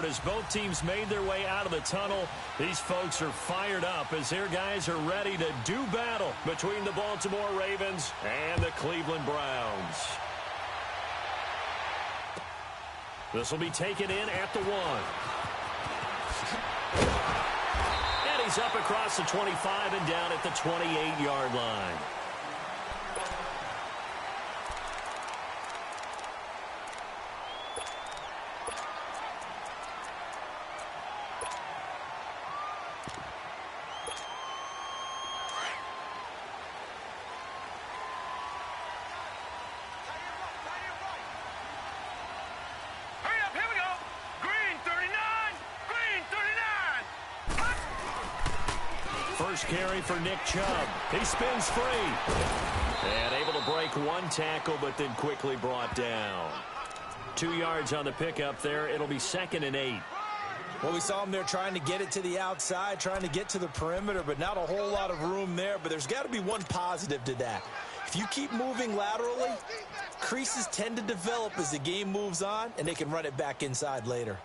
scored as both teams made their way out of the tunnel. These folks are fired up as their guys are ready to do battle between the Baltimore Ravens and the Cleveland Browns. This will be taken in at the 1. And he's up across the 25 and down at the 28-yard line. First carry for Nick Chubb. He spins free. And able to break one tackle, but then quickly brought down. 2 yards on the pickup there. It'll be 2nd and 8. Well, we saw him there trying to get it to the outside, trying to get to the perimeter, but not a whole lot of room there. But there's got to be one positive to that. If you keep moving laterally, creases tend to develop as the game moves on, and they can run it back inside later.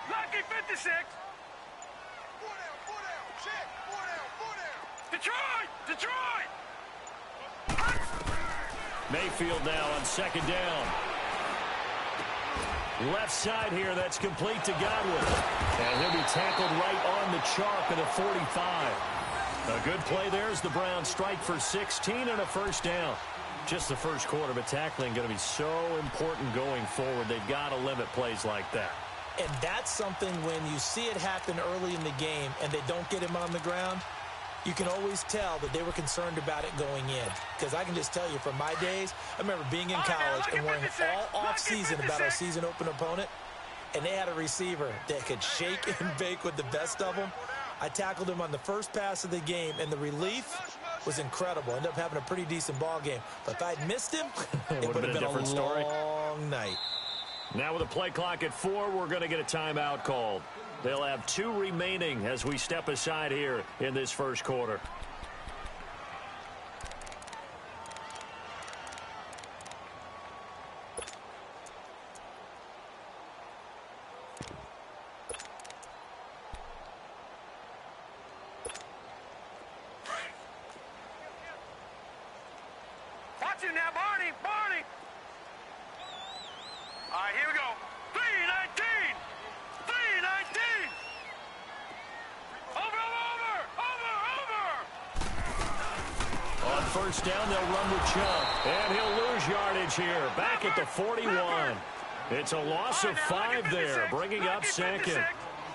Lucky 56. Detroit! Mayfield now on 2nd down. Left side here, that's complete to Gywu. And he'll be tackled right on the chalk at a 45. A good play there as the Browns strike for 16 and a first down. Just the first quarter, but tackling going to be so important going forward. They've got to limit plays like that. And that's something when you see it happen early in the game and they don't get him on the ground, you can always tell that they were concerned about it going in. Because I can just tell you from my days, I remember being in college and worrying all off-season about our season open opponent, and they had a receiver that could shake and bake with the best of them. I tackled him on the first pass of the game, and the relief was incredible. Ended up having a pretty decent ball game. But if I'd missed him, it would have been a long night. Now with a play clock at 4, we're going to get a timeout called. They'll have 2 remaining as we step aside here in this first quarter. Watch it now, Barney! All right, here we go. 3-19! 3-19! Over! On first down, they'll run with Chubb. And he'll lose yardage here. Back at the 41. It's a loss of 5 there, bringing up 2nd.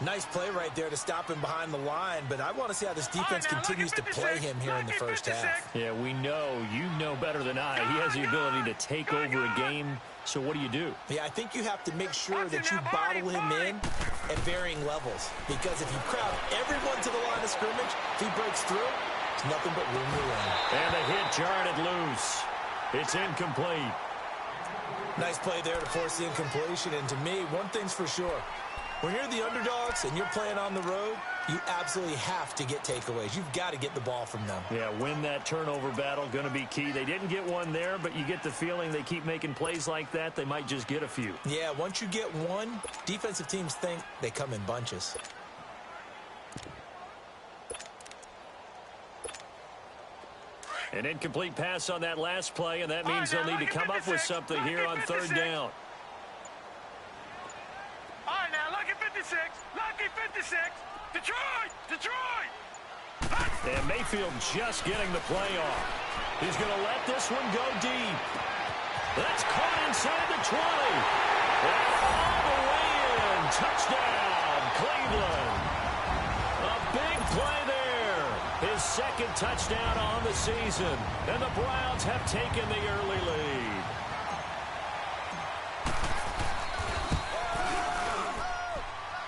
Nice play right there to stop him behind the line, but I want to see how this defense continues to play him here in the first half. Yeah, we know. You know better than I. He has the ability to take over a game. So what do? Yeah, I think you have to make sure that you bottle him in at varying levels. Because if you crowd everyone to the line of scrimmage, if he breaks through, it's nothing but room to run. And the hit jarred it loose. It's incomplete. Nice play there to force the incompletion. And to me, one thing's for sure. When you're the underdogs and you're playing on the road, you absolutely have to get takeaways. You've got to get the ball from them. Yeah, win that turnover battle, going to be key. They didn't get one there, but you get the feeling they keep making plays like that, they might just get a few. Yeah, once you get one, defensive teams think they come in bunches. An incomplete pass on that last play, and that means they'll need to come up with something here on 3rd down. All right, now, lucky 56. Detroit! And Mayfield just getting the play off. He's going to let this one go deep. That's caught inside the 20. And all the way in. Touchdown, Cleveland. A big play there. His 2nd touchdown on the season. And the Browns have taken the early lead.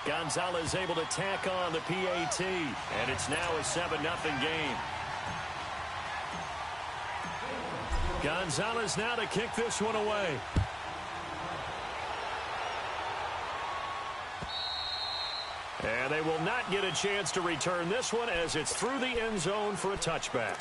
Gonzalez able to tack on the PAT, and it's now a 7-0 game. Gonzalez now to kick this one away. And they will not get a chance to return this one as it's through the end zone for a touchback.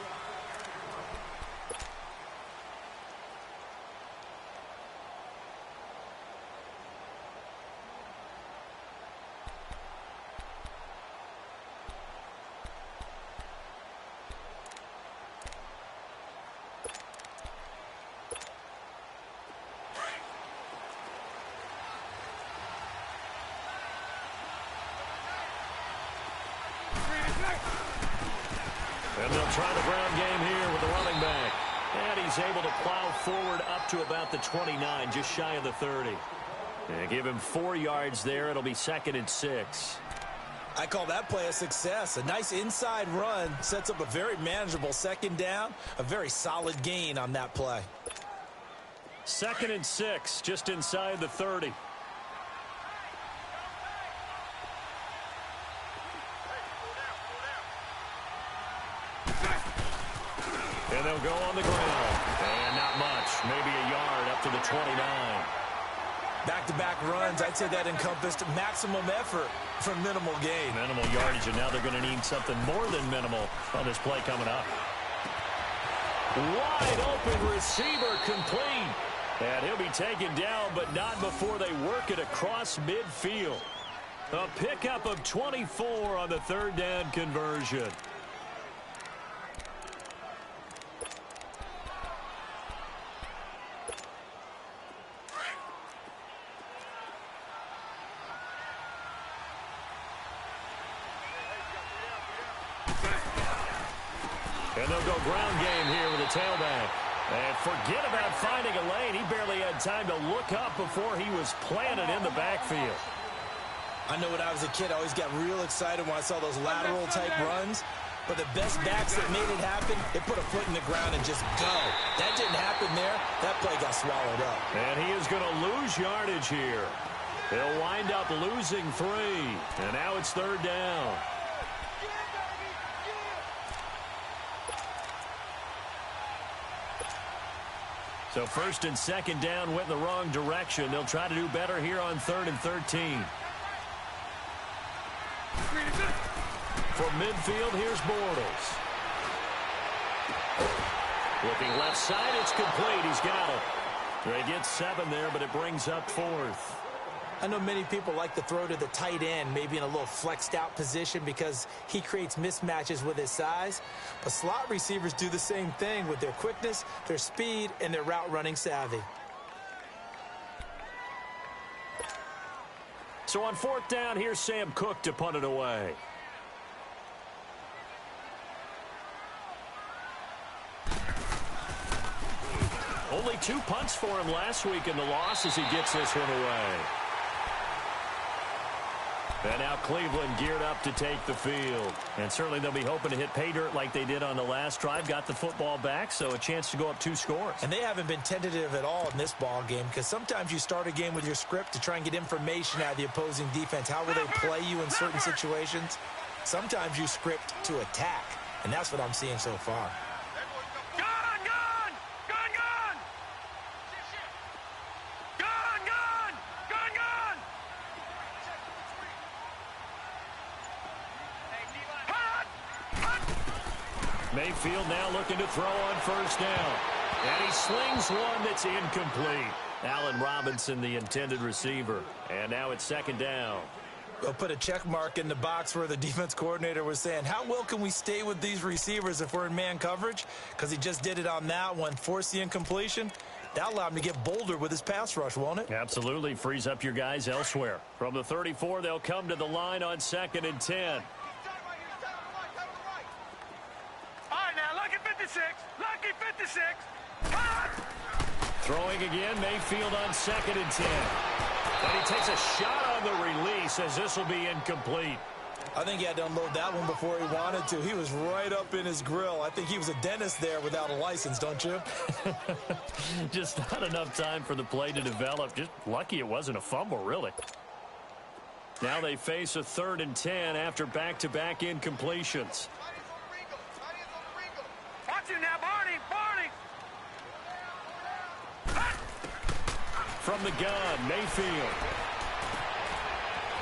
And they'll try the ground game here with the running back. And he's able to plow forward up to about the 29, just shy of the 30. And give him 4 yards there. It'll be 2nd and 6. I call that play a success. A nice inside run sets up a very manageable 2nd down. A very solid gain on that play. 2nd and 6, just inside the 30. And they'll go on the ground. And not much. Maybe a yard up to the 29. Back-to-back runs, I'd say that encompassed maximum effort for minimal gain. Minimal yardage, and now they're going to need something more than minimal on this play coming up. Wide open receiver complete. And he'll be taken down, but not before they work it across midfield. A pickup of 24 on the 3rd down conversion. And they'll go ground game here with a tailback. And forget about finding a lane. He barely had time to look up before he was planted in the backfield. I know when I was a kid, I always got real excited when I saw those lateral-type runs. But the best backs that made it happen, they put a foot in the ground and just go. That didn't happen there. That play got swallowed up. And he is going to lose yardage here. They'll wind up losing 3. And now it's 3rd down. So 1st and 2nd down went in the wrong direction. They'll try to do better here on 3rd and 13. From midfield, here's Bortles. Looking left side, it's complete. He's got it. They get 7 there, but it brings up 4th. I know many people like to throw to the tight end, maybe in a little flexed out position because he creates mismatches with his size. But slot receivers do the same thing with their quickness, their speed, and their route running savvy. So on 4th down, here's Sam Cook to punt it away. Only 2 punts for him last week in the loss as he gets this one away. And now Cleveland geared up to take the field. And certainly they'll be hoping to hit pay dirt like they did on the last drive. Got the football back, so a chance to go up 2 scores. And they haven't been tentative at all in this ball game because sometimes you start a game with your script to try and get information out of the opposing defense. How will they play you in certain situations? Sometimes you script to attack, and that's what I'm seeing so far. Mayfield now looking to throw on 1st down. And he slings one that's incomplete. Allen Robinson, the intended receiver. And now it's 2nd down. We'll put a check mark in the box where the defense coordinator was saying, how well can we stay with these receivers if we're in man coverage? Because he just did it on that one, forced the incompletion. That'll allow him to get bolder with his pass rush, won't it? Absolutely. Frees up your guys elsewhere. From the 34, they'll come to the line on 2nd and 10. Lucky 56. Throwing again, Mayfield on 2nd and 10. And he takes a shot on the release as this will be incomplete. I think he had to unload that one before he wanted to. He was right up in his grill. I think he was a dentist there without a license, don't you? Just not enough time for the play to develop. Just lucky it wasn't a fumble, really. Now they face a 3rd and 10 after back-to-back incompletions. Now, Barney! From the gun, Mayfield.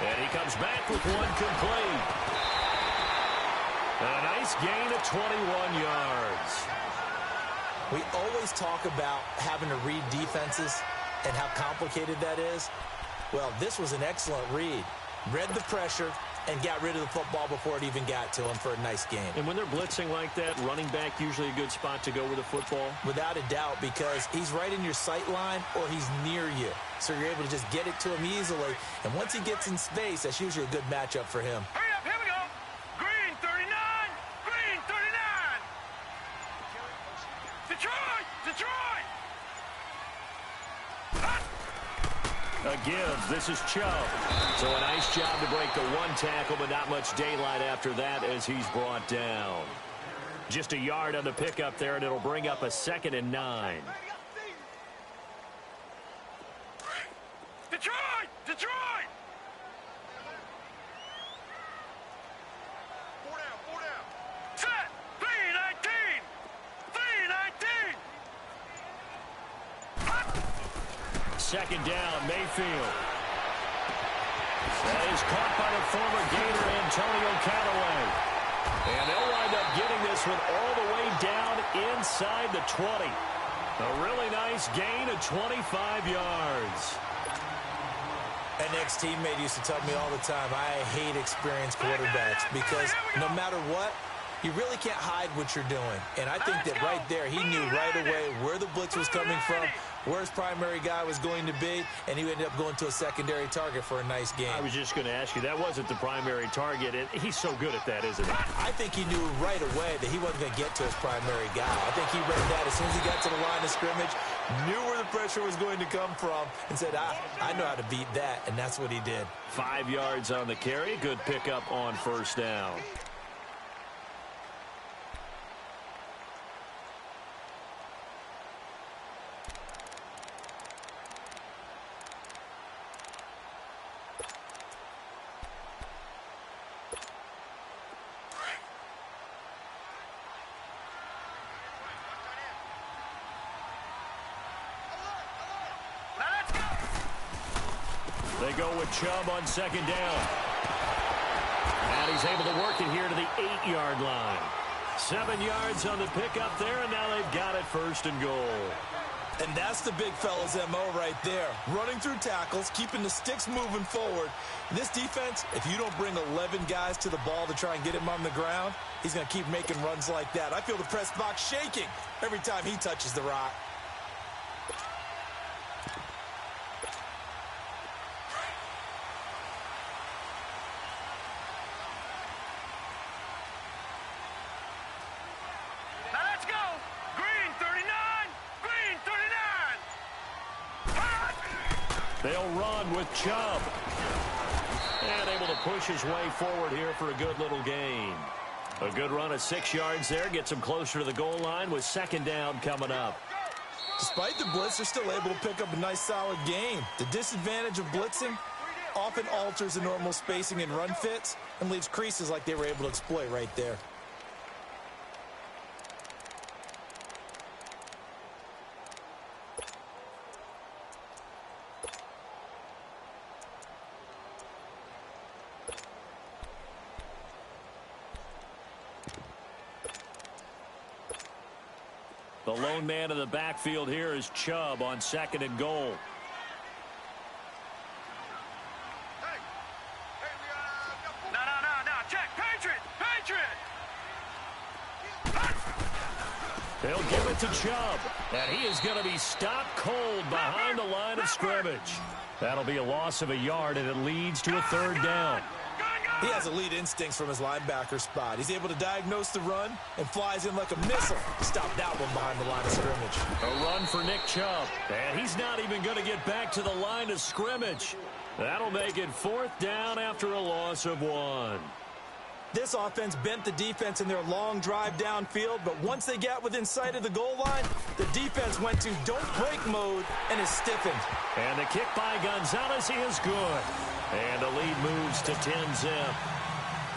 And he comes back with one complete. A nice gain of 21 yards. We always talk about having to read defenses and how complicated that is. Well, this was an excellent read. Read the pressure and got rid of the football before it even got to him for a nice game. And when they're blitzing like that, running back usually a good spot to go with the football? Without a doubt, because he's right in your sight line or he's near you. So you're able to just get it to him easily. And once he gets in space, that's usually a good matchup for him. Hurry up, here we go. Green 39, green 39. Detroit, Detroit. A give. This is Chubb. So a nice job to break the one tackle, but not much daylight after that as he's brought down. Just a yard on the pickup there, and it'll bring up a 2nd and 9. Detroit, Detroit. Four down. Set. 319. 319. 2nd down, Mayfield. That is caught by the former Gator, Antonio Callaway. And they'll wind up getting this one all the way down inside the 20. A really nice gain of 25 yards. An ex-teammate used to tell me all the time, I hate experienced quarterbacks because no matter what, you really can't hide what you're doing. And I think that right there, he knew right away where the blitz was coming from, where his primary guy was going to be, and he ended up going to a secondary target for a nice game. I was just going to ask you, that wasn't the primary target, and he's so good at that, isn't he? I think he knew right away that he wasn't going to get to his primary guy. I think he read that as soon as he got to the line of scrimmage, knew where the pressure was going to come from, and said, I know how to beat that, and that's what he did. 5 yards on the carry, good pickup on 1st down. They go with Chubb on 2nd down. And he's able to work it here to the 8-yard line. 7 yards on the pickup there, and now they've got it 1st and goal. And that's the big fella's MO right there. Running through tackles, keeping the sticks moving forward. This defense, if you don't bring 11 guys to the ball to try and get him on the ground, he's going to keep making runs like that. I feel the press box shaking every time he touches the rock. They'll run with Chubb. And able to push his way forward here for a good little gain. A good run of 6 yards there. Gets him closer to the goal line with 2nd down coming up. Despite the blitz, they're still able to pick up a nice solid gain. The disadvantage of blitzing often alters the normal spacing and run fits and leaves creases like they were able to exploit right there. The lone man in the backfield here is Chubb on 2nd and goal. No, check, Patriot. They'll give it to Chubb, and he is going to be stopped cold behind the line of scrimmage. That'll be a loss of a yard, and it leads to a 3rd down. He has elite instincts from his linebacker spot. He's able to diagnose the run and flies in like a missile to stop that one behind the line of scrimmage. A run for Nick Chubb, and he's not even going to get back to the line of scrimmage. That'll make it 4th down after a loss of 1. This offense bent the defense in their long drive downfield, but once they got within sight of the goal line, the defense went to don't break mode and is stiffened. And the kick by Gonzalez, he is good. And the lead moves to 10-zip.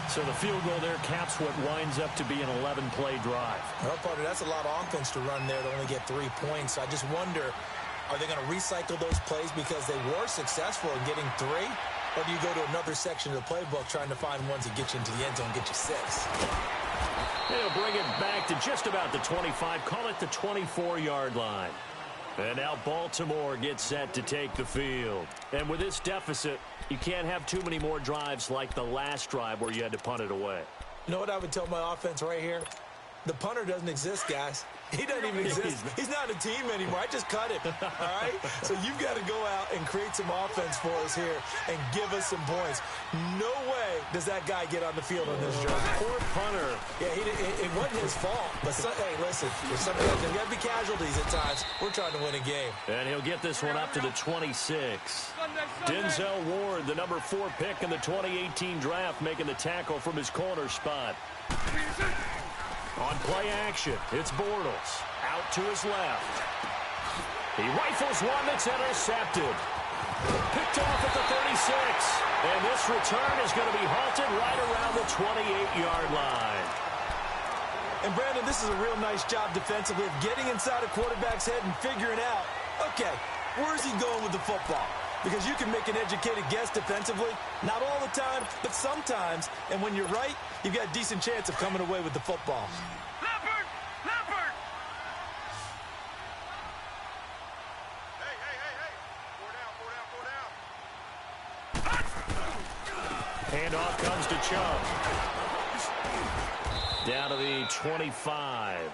So the field goal there caps what winds up to be an 11-play drive. Well, partner, that's a lot of offense to run there to only get 3 points. I just wonder, are they going to recycle those plays because they were successful in getting 3? Or do you go to another section of the playbook trying to find ones that get you into the end zone, get you 6? They'll bring it back to just about the 25, call it the 24-yard line. And now Baltimore gets set to take the field. And with this deficit, you can't have too many more drives like the last drive where you had to punt it away. You know what I would tell my offense right here? The punter doesn't exist, guys. He doesn't even exist. He's not a team anymore. I just cut him, all right? So you've got to go out and create some offense for us here and give us some points. No way does that guy get on the field on this drive. Poor punter. Yeah, it wasn't his fault. But, hey, listen, there's got to be casualties at times. We're trying to win a game. And he'll get this one up to the 26. Denzel Ward, the number 4 pick in the 2018 draft, making the tackle from his corner spot. On play action, it's Bortles. Out to his left. He rifles one that's intercepted. Picked off at the 36. And this return is going to be halted right around the 28-yard line. And, Brandon, this is a real nice job defensively of getting inside a quarterback's head and figuring out, okay, where's he going with the football? Because you can make an educated guess defensively, not all the time, but sometimes. And when you're right, you've got a decent chance of coming away with the football. Leopard! Leopard! Hey, hey, hey, hey. 4 down, 4 down, 4 down. Handoff comes to Chubb. Down to the 25.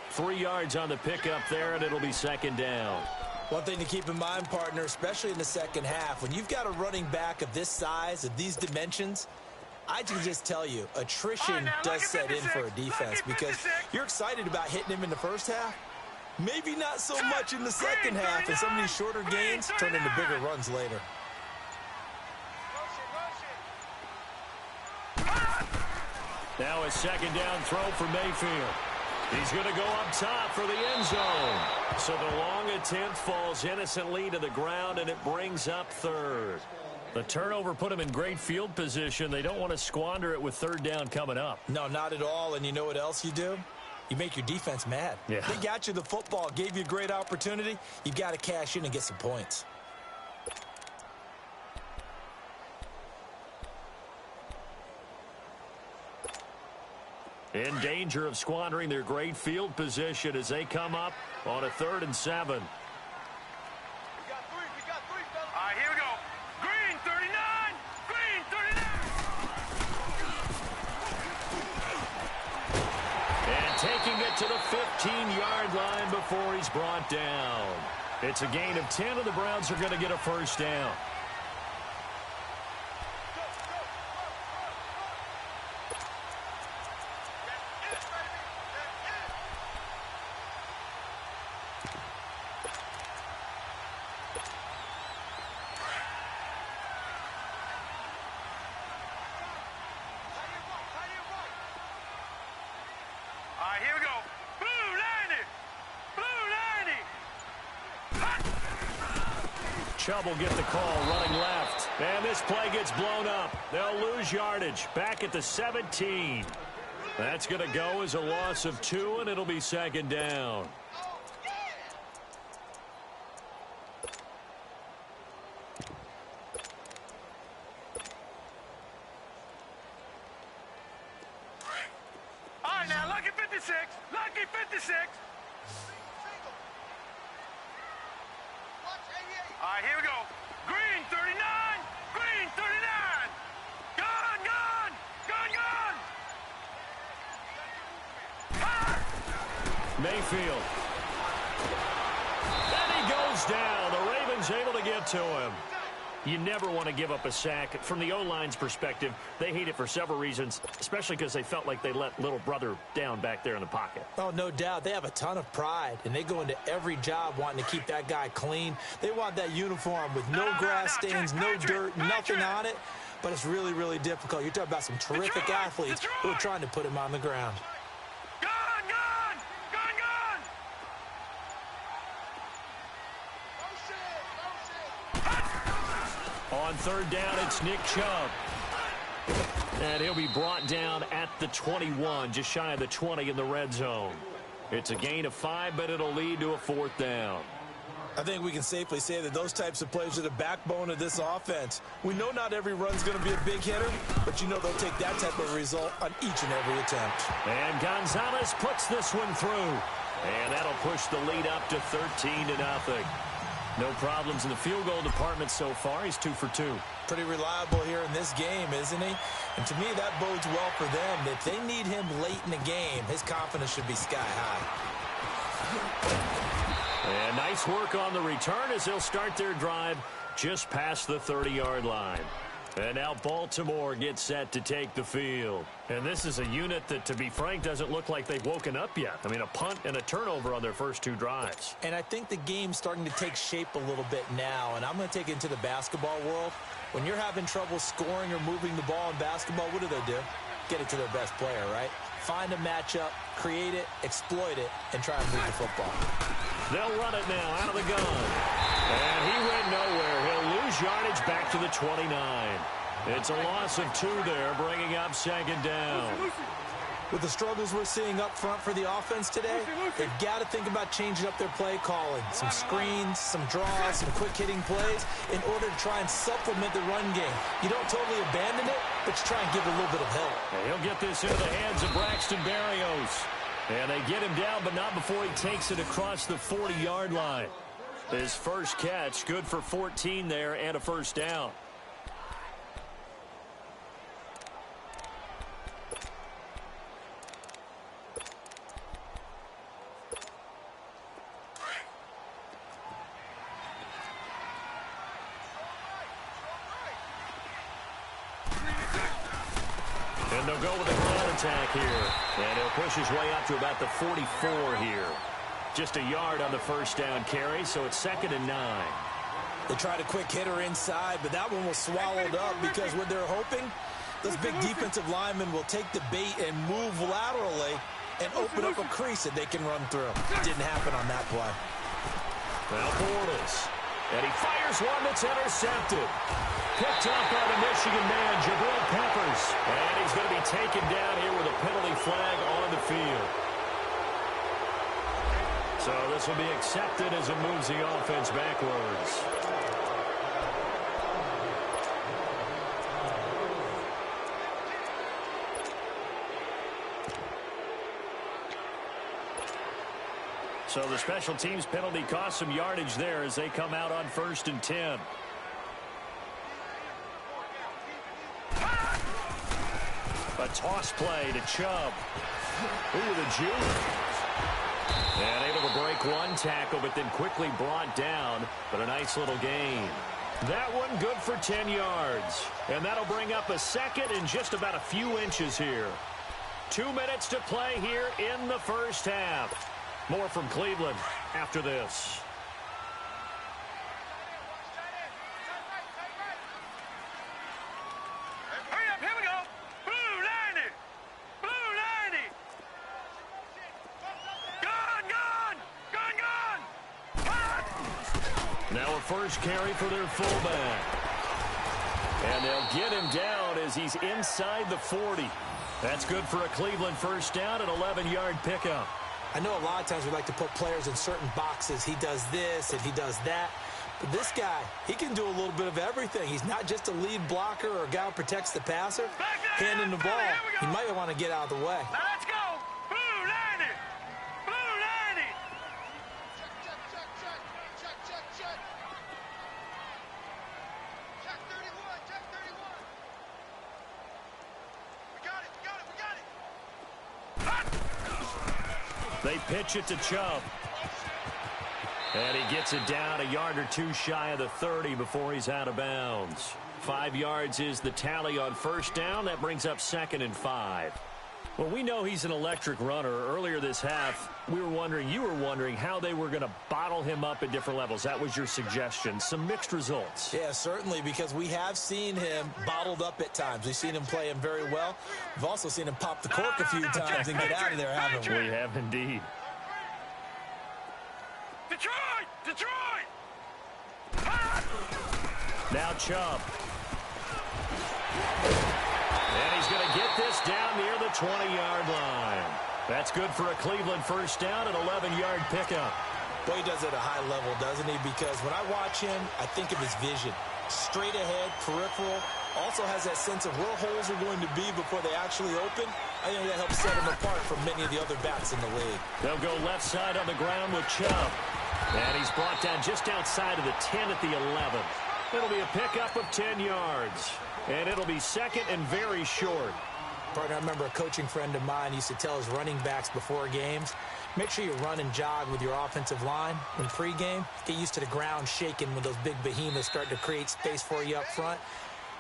3 yards on the pickup there, and it'll be second down. One thing to keep in mind, partner, especially in the second half, when you've got a running back of this size, of these dimensions, I can just tell you, attrition does set in for a defense because you're excited about hitting him in the first half. Maybe not so much in the second half, and some of these shorter gains turn into bigger runs later. Now a second down throw for Mayfield. He's going to go up top for the end zone. So the long attempt falls innocently to the ground, and it brings up third. The turnover put him in great field position. They don't want to squander it with third down coming up. No, not at all. And you know what else you do? You make your defense mad. Yeah. They got you the football, gave you a great opportunity. You got to cash in and get some points. In danger of squandering their great field position as they come up on a 3rd and 7. We got three, fellas. All right, here we go. Green, 39. Green, 39. And taking it to the 15-yard line before he's brought down. It's a gain of 10, and the Browns are going to get a first down. All right, here we go. Blue 90. Blue 90. Chubb will get the call running left. And this play gets blown up. They'll lose yardage back at the 17. That's going to go as a loss of 2, and it'll be second down. All right, now, lucky 56. Lucky 56. All right, here we go. Green, 39. Green, 39. Gone, gone. Gone, gone. Mayfield. And he goes down. The Ravens able to get to him. You never want to give up a sack. From the O-line's perspective, they hate it for several reasons, especially because they felt like they let little brother down back there in the pocket. Oh, no doubt. They have a ton of pride, and they go into every job wanting to keep that guy clean. They want that uniform with no grass stains, no dirt, nothing on it. But it's really, really difficult. You're talking about some terrific athletes who are trying to put him on the ground. Gone, gone. Gone, gone. On third down, it's Nick Chubb. And he'll be brought down at the 21, just shy of the 20 in the red zone. It's a gain of 5, but it'll lead to a 4th down. I think we can safely say that those types of plays are the backbone of this offense. We know not every run's going to be a big hitter, but you know they'll take that type of result on each and every attempt. And Gonzalez puts this one through. And that'll push the lead up to 13-0. No problems in the field goal department so far. He's 2 for 2. Pretty reliable here in this game, isn't he? And to me, that bodes well for them. If they need him late in the game, his confidence should be sky high. And nice work on the return as they'll start their drive just past the 30-yard line. And now Baltimore gets set to take the field. And this is a unit that, to be frank, doesn't look like they've woken up yet. I mean, a punt and a turnover on their first 2 drives. And I think the game's starting to take shape a little bit now. And I'm going to take it into the basketball world. When you're having trouble scoring or moving the ball in basketball, what do? Get it to their best player, right? Find a matchup, create it, exploit it, and try and move the football. They'll run it now out of the gun. And he went nowhere. He'll lose yardage back to the 29. It's a loss of 2 there, bringing up 2nd down. With the struggles we're seeing up front for the offense today, they've got to think about changing up their play calling. Some screens, some draws, some quick-hitting plays in order to try and supplement the run game. You don't totally abandon it, but you try and give it a little bit of help. And he'll get this into the hands of Braxton Berrios. And they get him down, but not before he takes it across the 40-yard line. His first catch, good for 14 there and a first down. And they'll go with a ground attack here. And he'll push his way up to about the 44 here. Just a yard on the first down carry, so it's 2nd and 9. They tried a quick hitter inside, but that one was swallowed up because what they're hoping, those big defensive linemen will take the bait and move laterally and open up a crease that they can run through. Didn't happen on that play. Now Bortles. And he fires one that's intercepted. Picked up by the Michigan man, Jabril Peppers. And he's going to be taken down here with a penalty flag on the field. So this will be accepted as it moves the offense backwards. So the special teams penalty cost some yardage there as they come out on 1st and 10. A toss play to Chubb. Ooh, the Gywu. And able to break one tackle, but then quickly brought down. But a nice little gain. That one good for 10 yards. And that'll bring up a 2nd and just about a few inches here. 2 minutes to play here in the first half. More from Cleveland after this. Hurry up, here we go. Blue 90. Blue 90. Gun. Now a first carry for their fullback. And they'll get him down as he's inside the 40. That's good for a Cleveland first down, an 11-yard pickup. I know a lot of times we like to put players in certain boxes. He does this and he does that. But this guy, he can do a little bit of everything. He's not just a lead blocker or a guy who protects the passer. Handing the ball, he might want to get out of the way. Now let's go. Blue 90. Blue 90. Check. Check 31. Check 31. We got it. They pitch it to Chubb. And he gets it down a yard or two shy of the 30 before he's out of bounds. 5 yards is the tally on first down. That brings up 2nd and 5. Well, we know he's an electric runner. Earlier this half, you were wondering how they were going to bottle him up at different levels. That was your suggestion. Some mixed results. Yeah, certainly, because we have seen him bottled up at times. We've seen him play him very well. We've also seen him pop the cork a few times and get out of there, haven't we? We have indeed. Detroit! Now Chubb. And he's going to get this down near the 20-yard line. That's good for a Cleveland first down, an 11-yard pickup. Boy, he does it at a high level, doesn't he? Because when I watch him, I think of his vision. Straight ahead, peripheral, also has that sense of where holes are going to be before they actually open. I think that helps set him apart from many of the other backs in the league. They'll go left side on the ground with Chubb. And he's brought down just outside of the 10 at the 11. It'll be a pickup of 10 yards. And it'll be second and very short. Partner, I remember a coaching friend of mine used to tell his running backs before games, make sure you run and jog with your offensive line in pregame. Get used to the ground shaking when those big behemoths start to create space for you up front.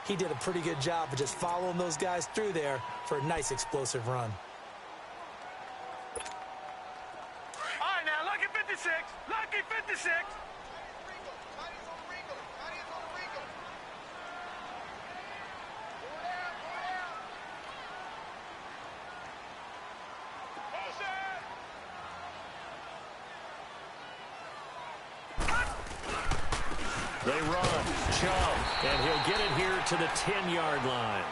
He did a pretty good job of just following those guys through there for a nice explosive run. All right, now, lucky 56. Lucky 56. They run, Chubb, and he'll get it here to the 10-yard line.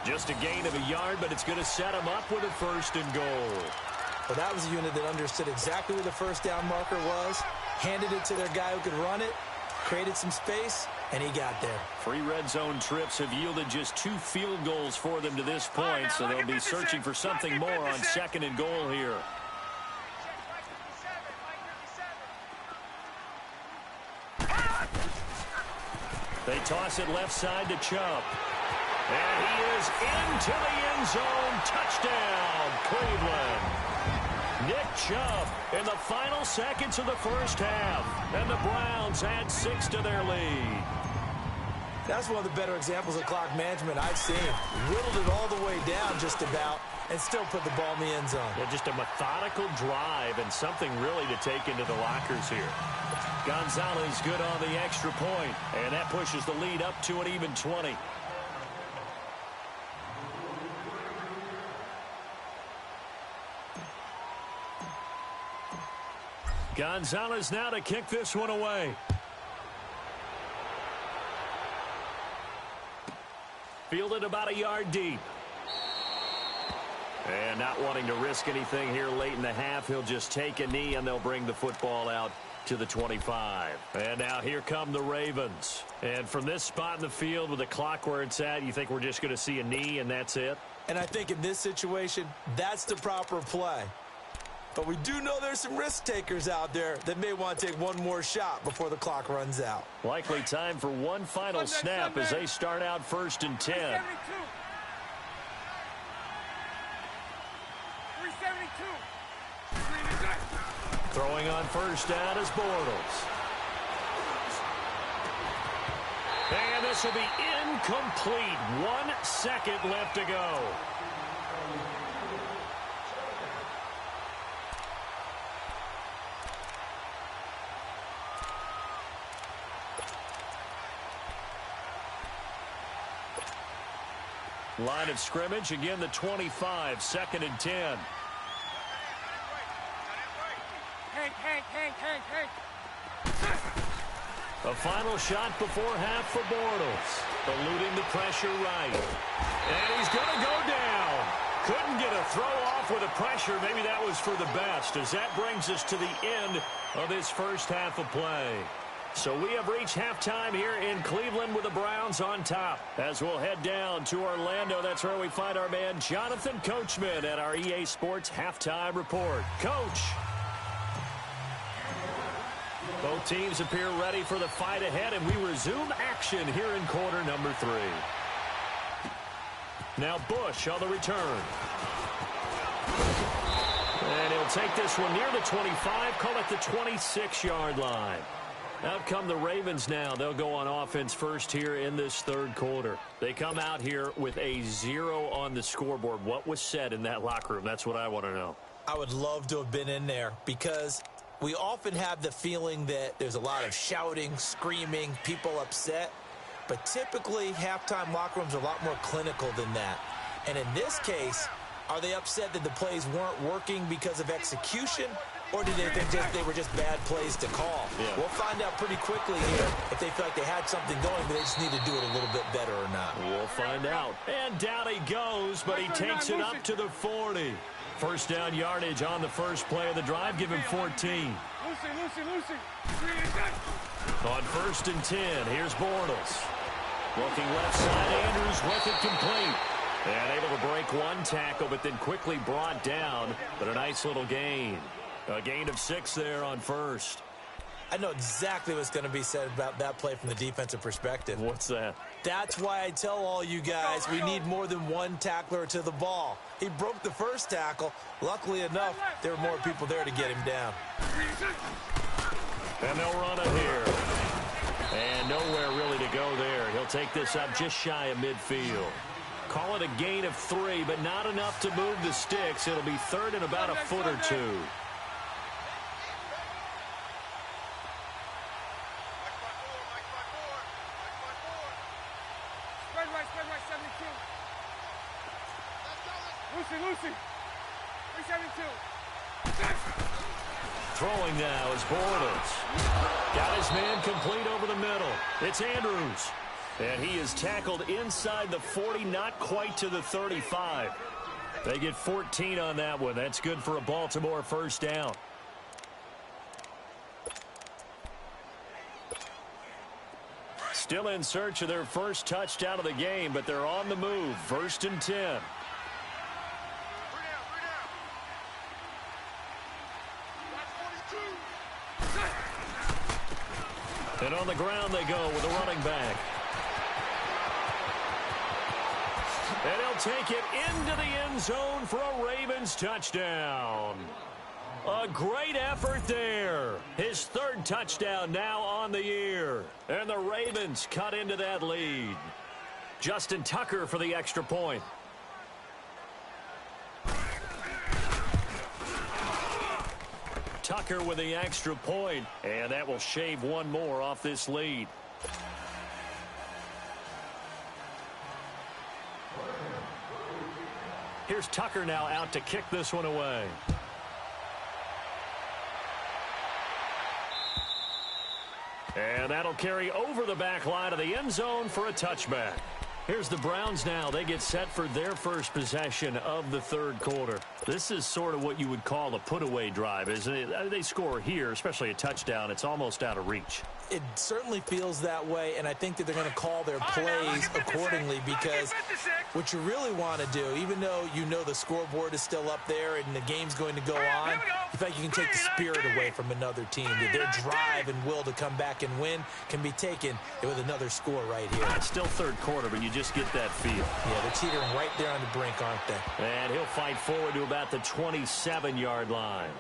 Just a gain of a yard, but it's going to set him up with a first and goal. Well, that was a unit that understood exactly where the first down marker was, handed it to their guy who could run it, created some space, and he got there. 3 red zone trips have yielded just 2 field goals for them to this point, so they'll be searching for something more on second and goal here. They toss it left side to Chubb. And he is into the end zone. Touchdown, Cleveland. Nick Chubb in the final seconds of the first half. And the Browns add 6 to their lead. That's one of the better examples of clock management I've seen. Whittled it all the way down just about and still put the ball in the end zone. Yeah, just a methodical drive and something really to take into the lockers here. Gonzalez good on the extra point, and that pushes the lead up to an even 20. Gonzalez now to kick this one away. Fielded about a yard deep. And not wanting to risk anything here late in the half, he'll just take a knee and they'll bring the football out to the 25. And now here come the Ravens. And from this spot in the field with the clock where it's at, you think we're just going to see a knee and that's it? And I think in this situation, that's the proper play. But we do know there's some risk takers out there that may want to take one more shot before the clock runs out. Likely time for one final snap as they start out 1st and 10. 372. Throwing on first down is Bortles. And this will be incomplete. 1 second left to go. Line of scrimmage, again the 25, 2nd and 10. Hank. A final shot before half for Bortles. Eluding the pressure right. And he's going to go down. Couldn't get a throw off with the pressure. Maybe that was for the best, as that brings us to the end of this first half of play. So we have reached halftime here in Cleveland with the Browns on top. As we'll head down to Orlando, that's where we find our man Jonathan Coachman at our EA Sports Halftime Report. Coach. Both teams appear ready for the fight ahead, and we resume action here in quarter number 3. Now Bush on the return. And he'll take this one near the 25, call it the 26-yard line. Out come the Ravens now. They'll go on offense first here in this 3rd quarter. They come out here with a 0 on the scoreboard. What was said in that locker room? That's what I want to know. I would love to have been in there because we often have the feeling that there's a lot of shouting, screaming, people upset. But typically, halftime locker rooms are a lot more clinical than that. And in this case, are they upset that the plays weren't working because of execution? Or did they think they were just bad plays to call? Yeah. We'll find out pretty quickly here if they feel like they had something going, but they just need to do it a little bit better or not. We'll find out. And down he goes, but he takes it up to the 40. First down yardage on the first play of the drive. Give him 14. Lucy. On 1st and 10, here's Bortles. Looking left side, Andrews with it complete. And able to break one tackle, but then quickly brought down. But a nice little gain. A gain of 6 there on first. I know exactly what's going to be said about that play from the defensive perspective. What's that? That's why I tell all you guys we need more than one tackler to the ball. He broke the first tackle. Luckily enough, there were more people there to get him down. And they'll run it here. And nowhere really to go there. He'll take this up just shy of midfield. Call it a gain of 3, but not enough to move the sticks. It'll be 3rd and about a foot or 2. Spread right, 72. Lucy. 372. Throwing now is Bortles. Got his man complete over the middle. It's Andrews. And he is tackled inside the 40, not quite to the 35. They get 14 on that one. That's good for a Baltimore first down. Still in search of their first touchdown of the game, but they're on the move. 1st and 10. And on the ground they go with a running back. And he'll take it into the end zone for a Ravens touchdown. A great effort there. His 3rd touchdown now on the year. And the Ravens cut into that lead. Justin Tucker for the extra point. Tucker with the extra point, and that will shave one more off this lead. Here's Tucker now out to kick this one away. And that'll carry over the back line of the end zone for a touchback. Here's the Browns now. They get set for their first possession of the 3rd quarter. This is sort of what you would call a put-away drive, isn't it? They score here, especially a touchdown. It's almost out of reach. It certainly feels that way, and I think that they're going to call their plays accordingly because what you really want to do, even though you know the scoreboard is still up there and the game's going to go on, in fact, you can take the spirit away from another team. That their drive and will to come back and win can be taken with another score right here. It's still 3rd quarter, but you just get that feel. Yeah, they're teetering right there on the brink, aren't they? And he'll fight forward to about the 27-yard line.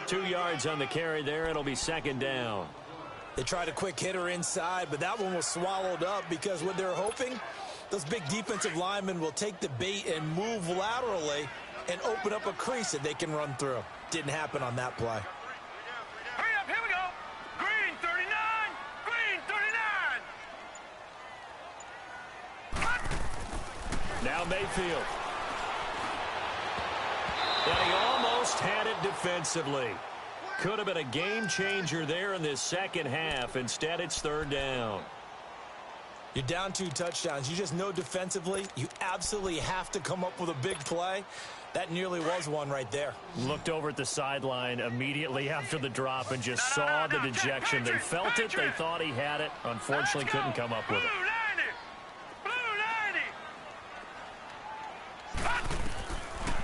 2 yards on the carry there. It'll be 2nd down. They tried a quick hitter inside, but that one was swallowed up because what they're hoping, those big defensive linemen will take the bait and move laterally and open up a crease that they can run through. Didn't happen on that play. Hurry up, here we go. Green 39. Now Mayfield. And he almost had it defensively. Could have been a game changer there in this second half. Instead, it's 3rd down. You're down 2 touchdowns. You just know defensively you absolutely have to come up with a big play. That nearly was one right there. Looked over at the sideline immediately after the drop and just saw the dejection. They felt it. They thought he had it. Unfortunately, couldn't come up with it.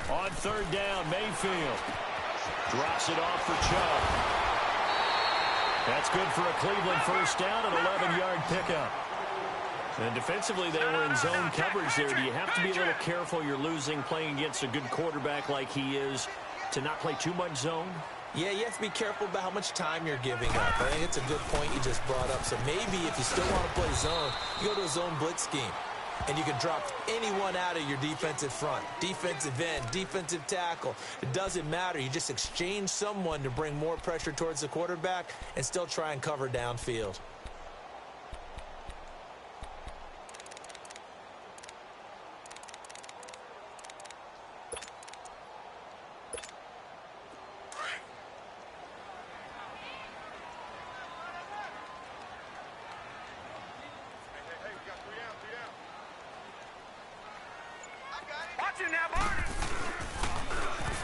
On 3rd down, Mayfield drops it off for Chubb. That's good for a Cleveland first down, an 11-yard pickup. And defensively, they were in zone coverage there. Do you have to be a little careful? You're losing, playing against a good quarterback like he is, to not play too much zone? Yeah, you have to be careful about how much time you're giving up. I think it's a good point you just brought up. So maybe if you still want to play zone, you go to a zone blitz scheme. And you can drop anyone out of your defensive front, defensive end, defensive tackle. It doesn't matter. You just exchange someone to bring more pressure towards the quarterback and still try and cover downfield.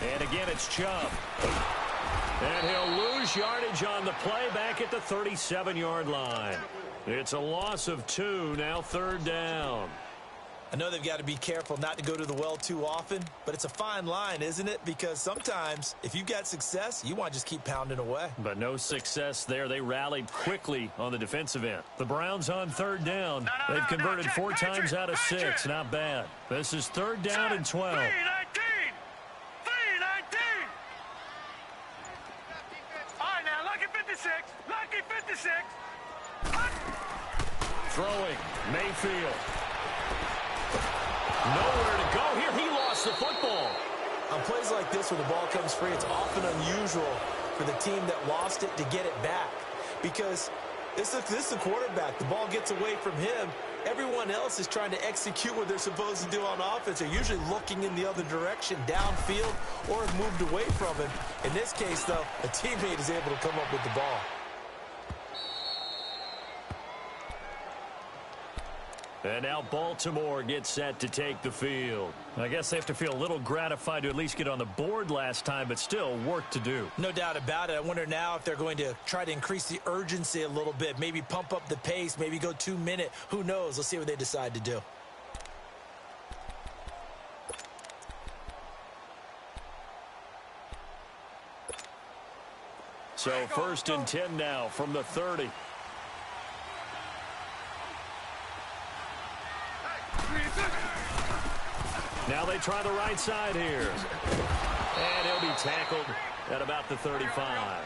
And again, it's Chubb. And he'll lose yardage on the play back at the 37-yard line. It's a loss of 2, now 3rd down. I know they've got to be careful not to go to the well too often, but it's a fine line, isn't it? Because sometimes if you've got success, you want to just keep pounding away. But no success there. They rallied quickly on the defensive end. The Browns on 3rd down. They've converted 4 times out of 6. Not bad. This is 3rd down and 12. 3-19. 3-19. All right, now, lucky 56. Lucky 56. Throwing. Mayfield. Nowhere to go here. He lost the football. On plays like this where the ball comes free, it's often unusual for the team that lost it to get it back. Because this is the quarterback. The ball gets away from him. Everyone else is trying to execute what they're supposed to do on offense. They're usually looking in the other direction, downfield, or have moved away from him. In this case, though, a teammate is able to come up with the ball. And now Baltimore gets set to take the field. I guess they have to feel a little gratified to at least get on the board last time, but still work to do. No doubt about it. I wonder now if they're going to try to increase the urgency a little bit, maybe pump up the pace, maybe go 2-minute. Who knows? Let's see what they decide to do. So 1st and 10 now from the 30. Now they try the right side here. And he'll be tackled at about the 35.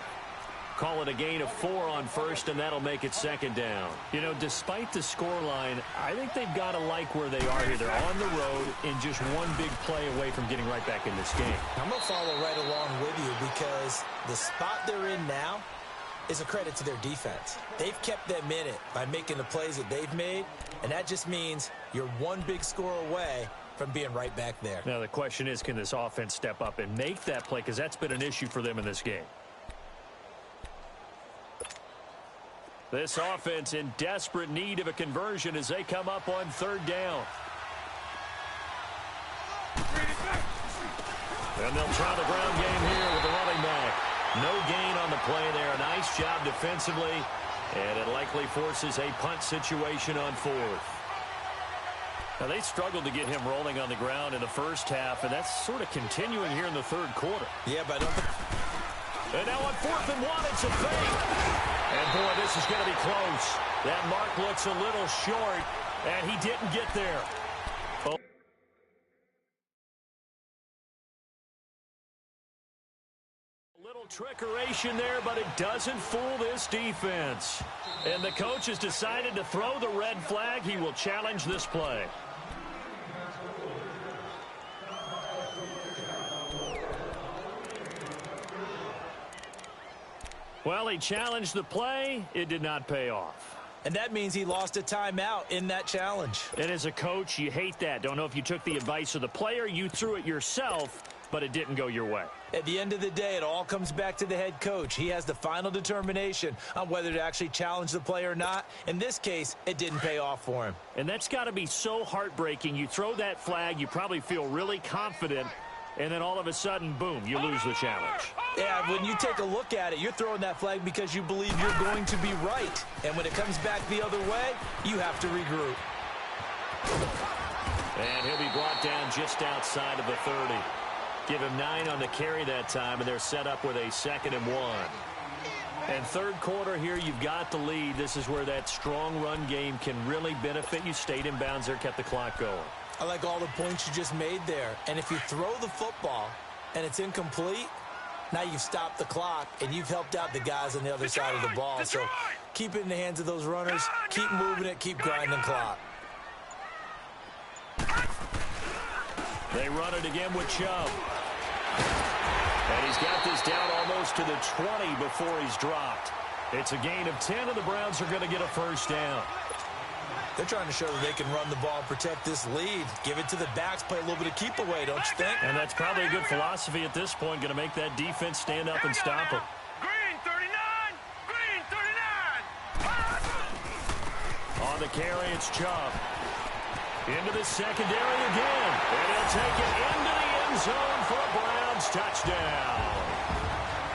Call it a gain of 4 on 1st, and that'll make it 2nd down. You know, despite the scoreline, I think they've got to like where they are here. They're on the road and just one big play away from getting right back in this game. I'm going to follow right along with you because the spot they're in now is a credit to their defense. They've kept them in it by making the plays that they've made, and that just means you're one big score away from being right back there. Now the question is, can this offense step up and make that play? Because that's been an issue for them in this game. This offense in desperate need of a conversion as they come up on 3rd down. And they'll try the ground game here with the running back. No gain on the play there. Nice job defensively. And it likely forces a punt situation on 4th. Now, they struggled to get him rolling on the ground in the first half, and that's sort of continuing here in the 3rd quarter. Yeah, but I don't think... And now on 4th and 1, it's a fake. And, boy, this is going to be close. That mark looks a little short, and he didn't get there. Oh. A little trickeration there, but it doesn't fool this defense. And the coach has decided to throw the red flag. He will challenge this play. Well, he challenged the play. It did not pay off. And that means he lost a timeout in that challenge. And as a coach, you hate that. Don't know if you took the advice of the player, you threw it yourself, but it didn't go your way. At the end of the day, it all comes back to the head coach. He has the final determination on whether to actually challenge the play or not. In this case, it didn't pay off for him. And that's got to be so heartbreaking. You throw that flag, you probably feel really confident, and then all of a sudden, boom, you lose the challenge. Yeah, when you take a look at it, you're throwing that flag because you believe you're going to be right. And when it comes back the other way, you have to regroup. And he'll be brought down just outside of the 30. Give him 9 on the carry that time, and they're set up with a 2nd and 1. And 3rd quarter here, you've got the lead. This is where that strong run game can really benefit you. Stayed in bounds there, kept the clock going. I like all the points you just made there. And if you throw the football and it's incomplete, now you've stopped the clock and you've helped out the guys on the other side of the ball. So keep it in the hands of those runners. Keep moving it. Keep grinding clock. They run it again with Chubb. And he's got this down almost to the 20 before he's dropped. It's a gain of 10, and the Browns are going to get a 1st down. They're trying to show that they can run the ball and protect this lead. Give it to the backs, play a little bit of keep away, don't you think? And that's probably a good philosophy at this point, going to make that defense stand up and stop them. Green 39! Green 39! On the carry, it's Chubb. Into the secondary again. And he'll take it into the end zone for a Browns Ravens touchdown.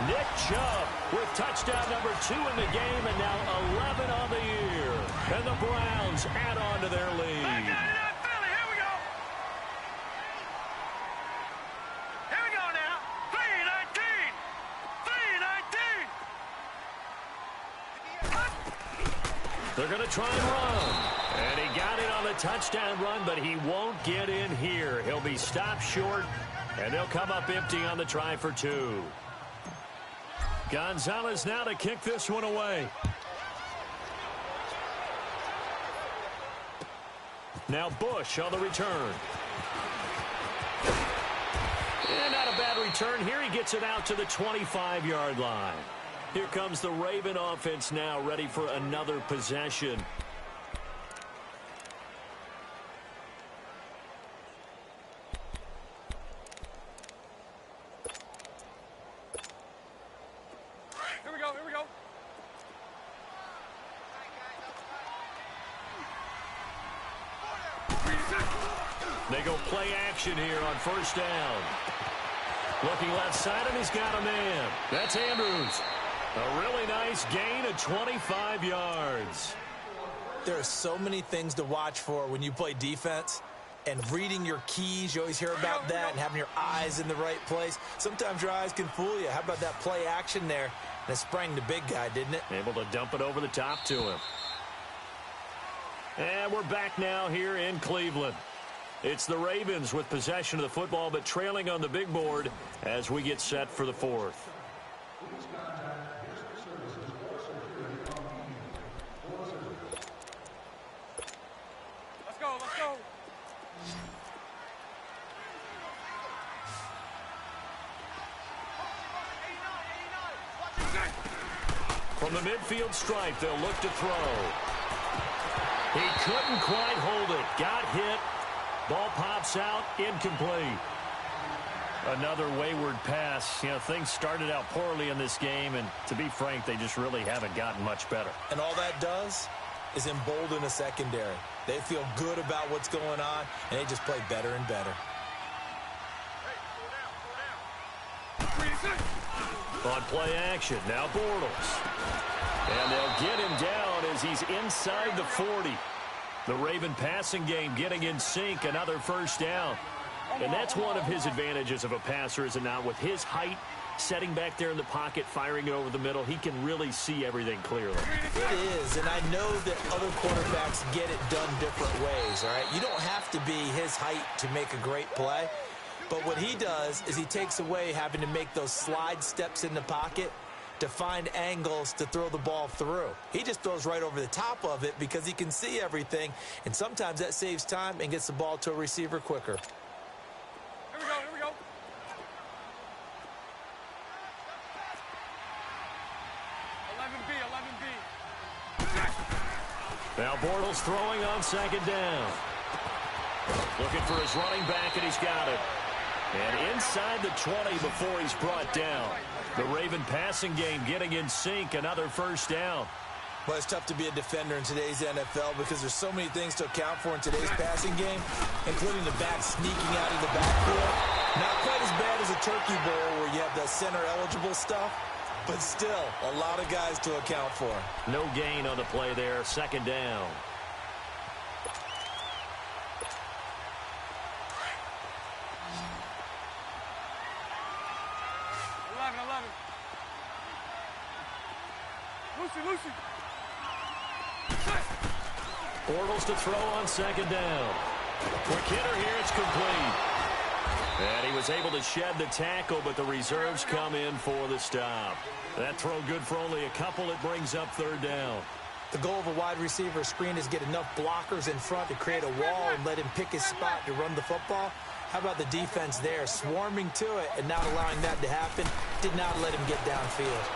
Nick Chubb with touchdown number 2 in the game, and now 11 on the year. And the Browns add on to their lead. Back out of that Philly. Here we go. Here we go now. 3-19. 3-19. They're going to try and run. And he got it on the touchdown run, but he won't get in here. He'll be stopped short, and they'll come up empty on the try for 2. Gonzalez now to kick this one away. Now Bush on the return. And not a bad return here. He gets it out to the 25-yard line. Here comes the Raven offense now, ready for another possession. Here we go. They go play action here on first down. Looking left side, and he's got a man. That's Andrews. A really nice gain of 25 yards. There are so many things to watch for when you play defense. And reading your keys, you always hear about that, and having your eyes in the right place. Sometimes your eyes can fool you. How about that play action there? And it sprang the big guy, didn't it? Able to dump it over the top to him. And we're back now here in Cleveland. It's the Ravens with possession of the football, but trailing on the big board as we get set for the fourth. Let's go. From the midfield stripe, they'll look to throw. He couldn't quite hold it. Got hit. Ball pops out. Incomplete. Another wayward pass. You know, things started out poorly in this game, and to be frank, they just really haven't gotten much better. And all that does is embolden a secondary. They feel good about what's going on, and they just play better and better. On play action, now Bortles. And they'll get him down as he's inside the 40. The Raven passing game getting in sync, another first down. And that's one of his advantages of a passer, is it not? With his height, setting back there in the pocket, firing it over the middle, he can really see everything clearly. It is, and I know that other quarterbacks get it done different ways, all right? You don't have to be his height to make a great play. But what he does is he takes away having to make those slide steps in the pocket to find angles to throw the ball through. He just throws right over the top of it because he can see everything, and sometimes that saves time and gets the ball to a receiver quicker. Here we go. Now Bortles throwing on second down. Looking for his running back, and he's got it. And inside the 20 before he's brought down. The Raven passing game getting in sync, another first down. Well, it's tough to be a defender in today's NFL because there's so many things to account for in today's passing game, including the back sneaking out of the backfield. Not quite as bad as a turkey bowl where you have the center-eligible stuff, but still a lot of guys to account for. No gain on the play there, second down. Lucy. Bortles to throw on second down. Quick hitter here, it's complete. And he was able to shed the tackle, but the reserves come in for the stop. That throw good for only a couple. It brings up third down. The goal of a wide receiver screen is get enough blockers in front to create a wall and let him pick his spot to run the football. How about the defense there, swarming to it and not allowing that to happen? Did not let him get downfield.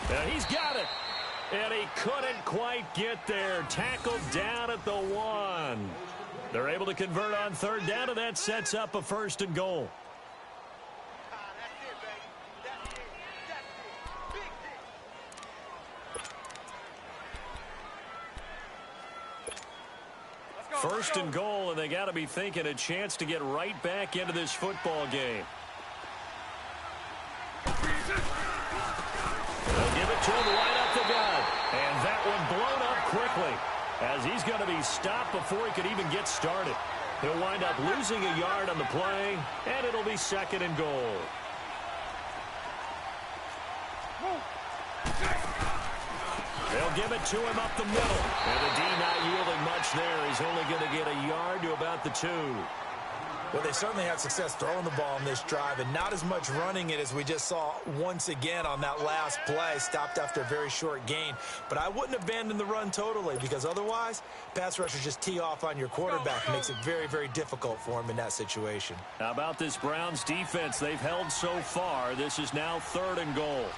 And he's got it. And he couldn't quite get there. Tackled down at the 1. They're able to convert on third down, and that sets up a first and goal. First and goal, and they got to be thinking a chance to get right back into this football game. They'll give it to him right up the gut. And that one blown up quickly as he's going to be stopped before he could even get started. He'll wind up losing a yard on the play, and it'll be second and goal. They'll give it to him up the middle. And the D not yielding much there. He's only going to get a yard to about the 2. Well, they certainly had success throwing the ball in this drive and not as much running it as we just saw once again on that last play. Stopped after a very short gain. But I wouldn't abandon the run totally because otherwise, pass rushers just tee off on your quarterback. It makes it very, very difficult for him in that situation. How about this Browns defense they've held so far? This is now third and goal.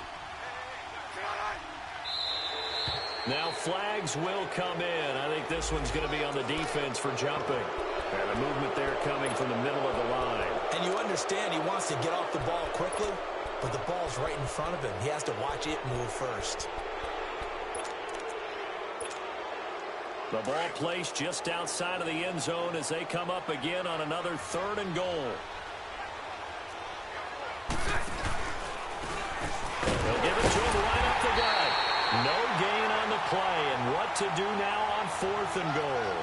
Now flags will come in. I think this one's going to be on the defense for jumping. And a movement there coming from the middle of the line. And you understand he wants to get off the ball quickly, but the ball's right in front of him. He has to watch it move first. The ball placed just outside of the end zone as they come up again on another third and goal. They'll give it to him right up the gut. No gain on the play, and what to do now on fourth and goal.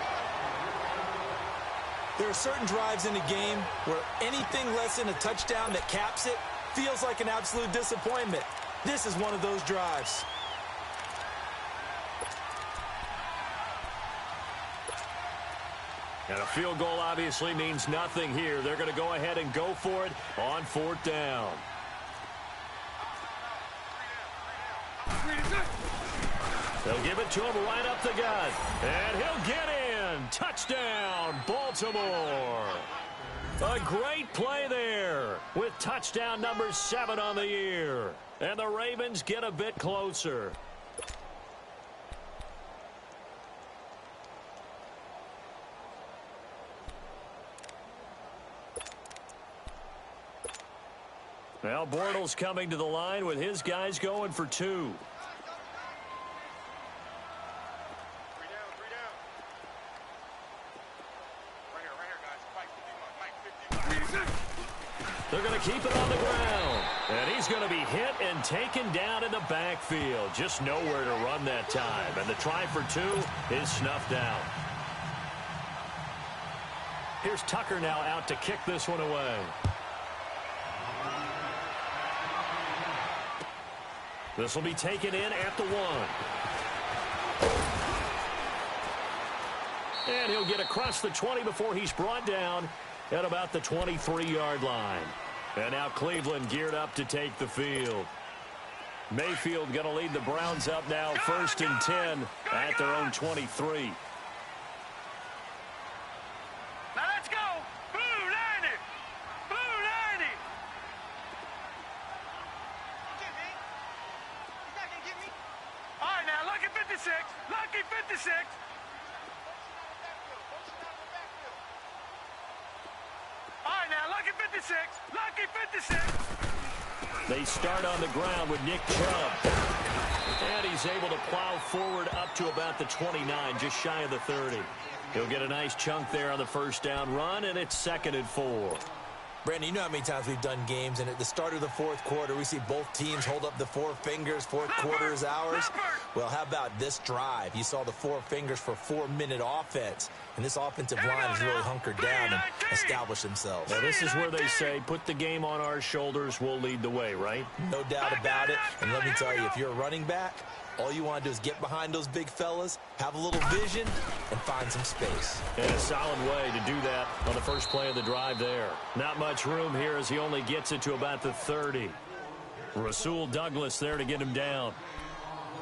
There are certain drives in a game where anything less than a touchdown that caps it feels like an absolute disappointment. This is one of those drives. And a field goal obviously means nothing here. They're going to go ahead and go for it on fourth down. They'll give it to him right up the gut. And he'll get in. Touchdown, Baltimore. A great play there with touchdown number 7 on the year. And the Ravens get a bit closer. Now Bortles coming to the line with his guys going for 2. They're going to keep it on the ground. And he's going to be hit and taken down in the backfield. Just nowhere to run that time. And the try for 2 is snuffed out. Here's Tucker now out to kick this one away. This will be taken in at the 1. And he'll get across the 20 before he's brought down at about the 23-yard line. And now Cleveland geared up to take the field. Mayfield going to lead the Browns up now first and 10 at their own 23. Now let's go. Blue 90. Blue 90. Get me. He's not going to get me. All right, now, lucky 56. Lucky 56. All right, now, lucky 56. Lucky 56. They start on the ground with Nick Chubb. And he's able to plow forward up to about the 29, just shy of the 30. He'll get a nice chunk there on the first down run, and it's second and 4. Brandon, you know how many times we've done games, and at the start of the fourth quarter, we see both teams hold up the 4 fingers. Fourth quarter is ours. Well, how about this drive? You saw the 4 fingers for 4-minute offense, and this offensive line has really hunkered down and established themselves. Now, this is where they say, put the game on our shoulders, we'll lead the way, right? No doubt about it. And let me tell you, if you're a running back, all you want to do is get behind those big fellas, have a little vision, and find some space. And a solid way to do that on the first play of the drive there. Not much room here as he only gets it to about the 30. Rasul Douglas there to get him down.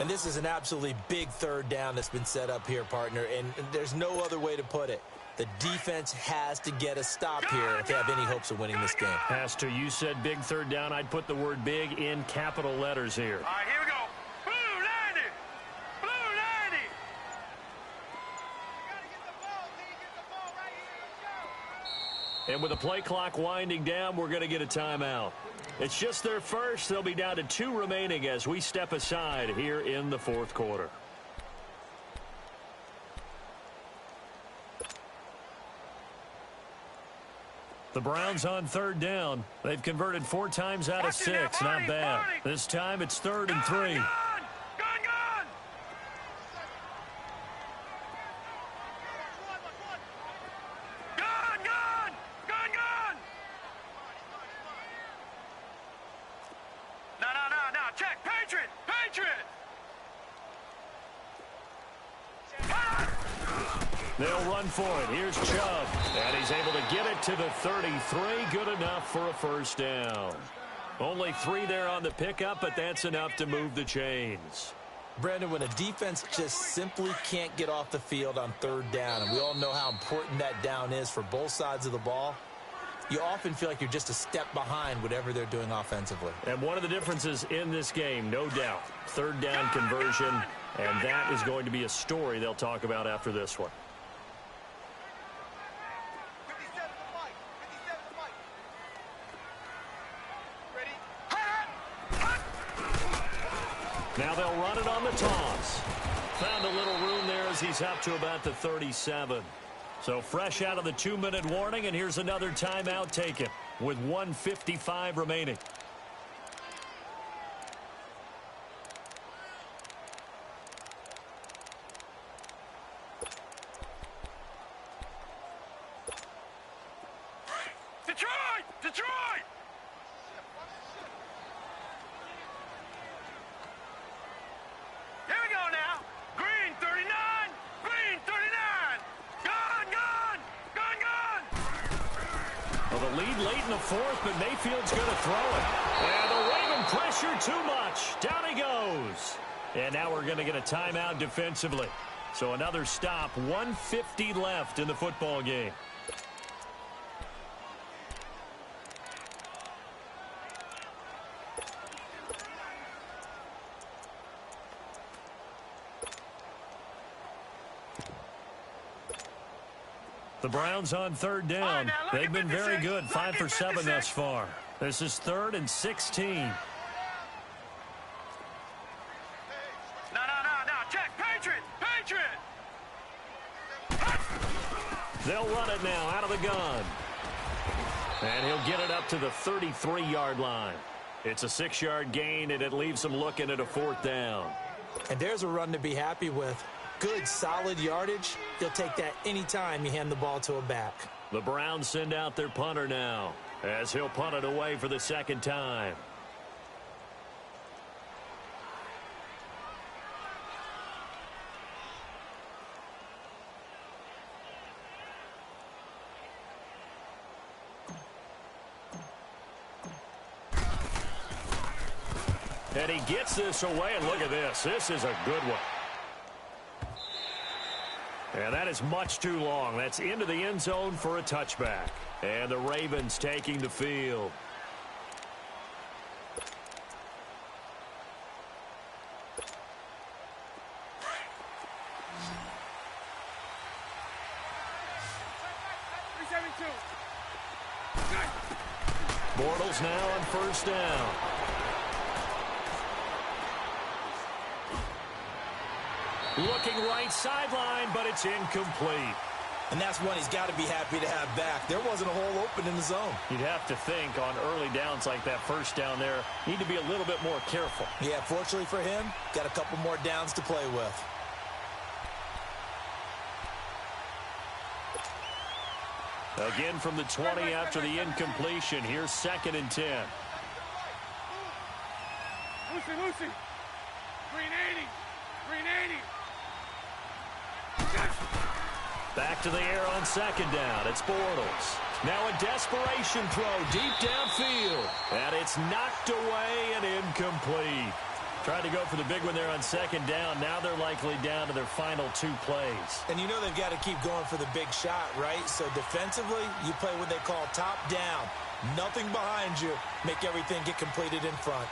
And this is an absolutely big third down that's been set up here, partner, and there's no other way to put it. The defense has to get a stop here if they have any hopes of winning this game. Has to. You said big third down. I'd put the word big in capital letters here. All right, here we go. Blue 90. Blue 90. You got to get the ball, T. Get the ball right here. Let's go. And with the play clock winding down, we're going to get a timeout. It's just their first. They'll be down to 2 remaining as we step aside here in the fourth quarter. The Browns on third down. They've converted 4 times out of Watch it now, 6. Not Barney, bad. Barney. This time it's 3rd and 3. Gone! Gone! Gone! Gone! Gone! Gone! Gone! No. Check. Patriot! Patriot! They'll run for it. Here's Chubb. And he's able to get it to the 33. Good enough for a first down. Only 3 there on the pickup, but that's enough to move the chains. Brandon, when a defense just simply can't get off the field on 3rd down, and we all know how important that down is for both sides of the ball, you often feel like you're just a step behind whatever they're doing offensively. And one of the differences in this game, no doubt, 3rd down conversion, and that is going to be a story they'll talk about after this one. 57 to Mike. 57 to Mike. Ready? Now they'll run it on the toss. Found a little room there as he's up to about the 37. So fresh out of the 2-minute warning, and here's another timeout taken with 1:55 remaining. Detroit! Detroit! Here we go now. Green 39. Green 39. Gone, gone. Gone, gone. Well, the lead late in the 4th, but Mayfield's going to throw it. And the Raven pressure too much. Down he goes. And now we're going to get a timeout defensively. So another stop, 1:50 left in the football game. The Browns on 3rd down. now look They've at been very 56. good, 5 for Look at 7 thus 56. far. This is 3rd and 16. No. Check. Patriot. Patriot. They'll run it now out of the gun. And he'll get it up to the 33-yard line. It's a 6-yard gain, and it leaves him looking at a 4th down. And there's a run to be happy with. Good, solid yardage. He'll take that anytime you hand the ball to a back. The Browns send out their punter now, as he'll punt it away for the 2nd time. And he gets this away, and look at this. This is a good one. And that is much too long. That's into the end zone for a touchback. And the Ravens taking the field. Bortles now on 1st down. Looking right sideline, but it's incomplete. And that's one he's got to be happy to have back. There wasn't a hole open in the zone. You'd have to think on early downs like that 1st down there, need to be a little bit more careful. Yeah, fortunately for him, got a couple more downs to play with. Again from the 20 after the incompletion. Here's 2nd and 10. Lucy. Green 80. Green 80. Back to the air on 2nd down. It's Bortles. Now a desperation throw deep downfield. And it's knocked away and incomplete. Tried to go for the big one there on 2nd down. Now they're likely down to their final 2 plays. And you know they've got to keep going for the big shot, right? So defensively, you play what they call top down. Nothing behind you. Make everything get completed in front.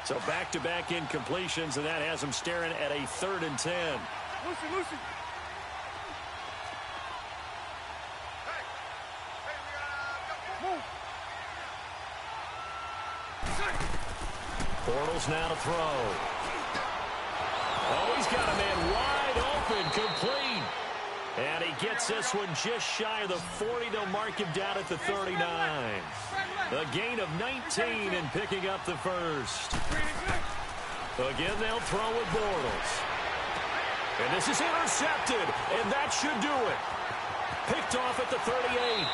So back-to-back incompletions, and that has them staring at a 3rd and 10. Lucy. Move. Bortles now to throw. Oh, he's got a man wide open, complete. And he gets this one just shy of the 40. They'll mark him down at the 39. A gain of 19 and picking up the first. Again, they'll throw with Bortles. And this is intercepted, and that should do it. Picked off at the 38.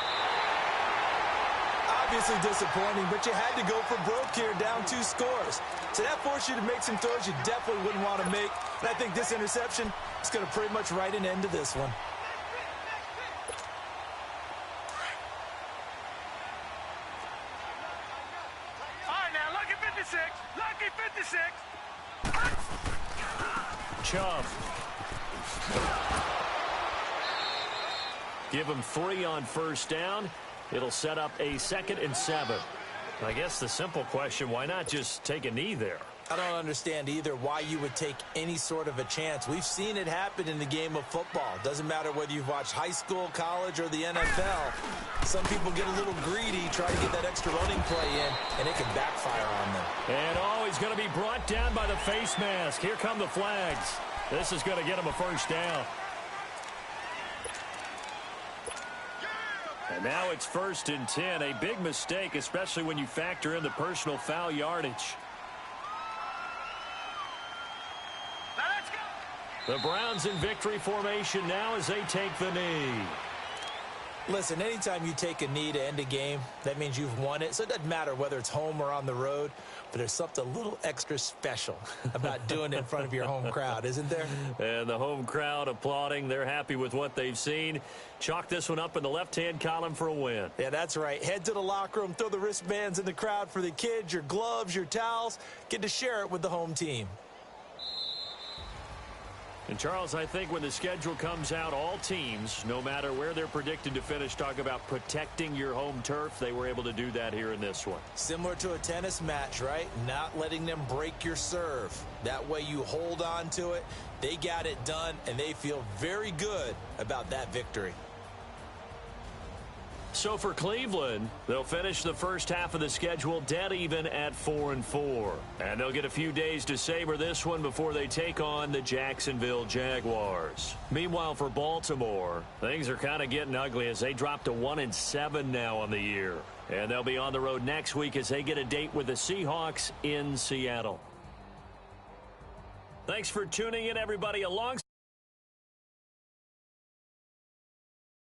Obviously disappointing, but you had to go for broke here, down 2 scores. So that forced you to make some throws you definitely wouldn't want to make. And I think this interception is going to pretty much write an end to this one. All right, now, lucky 56. Lucky 56. Chubb. Give him 3 on first down. It'll set up a 2nd and 7. I guess the simple question, why not just take a knee there? I don't understand either why you would take any sort of a chance. We've seen it happen in the game of football. Doesn't matter whether you've watched high school, college, or the NFL. Some people get a little greedy, try to get that extra running play in, and it can backfire on them. And he's going to be brought down by the face mask. Here come the flags. This is going to get him a first down. And now it's 1st and 10. A big mistake, especially when you factor in the personal foul yardage. Now let's go. The Browns in victory formation now as they take the knee. Listen, anytime you take a knee to end a game, that means you've won it. So it doesn't matter whether it's home or on the road, but there's something a little extra special about doing it in front of your home crowd, isn't there? And the home crowd applauding. They're happy with what they've seen. Chalk this one up in the left-hand column for a win. Yeah, that's right. Head to the locker room, throw the wristbands in the crowd for the kids, your gloves, your towels. Get to share it with the home team. And, Charles, I think when the schedule comes out, all teams, no matter where they're predicted to finish, talk about protecting your home turf. They were able to do that here in this one. Similar to a tennis match, right? Not letting them break your serve. That way you hold on to it. They got it done, and they feel very good about that victory. So for Cleveland, they'll finish the first half of the schedule dead even at 4-4. And they'll get a few days to savor this one before they take on the Jacksonville Jaguars. Meanwhile, for Baltimore, things are kind of getting ugly as they drop to 1-7 now on the year. And they'll be on the road next week as they get a date with the Seahawks in Seattle. Thanks for tuning in, everybody.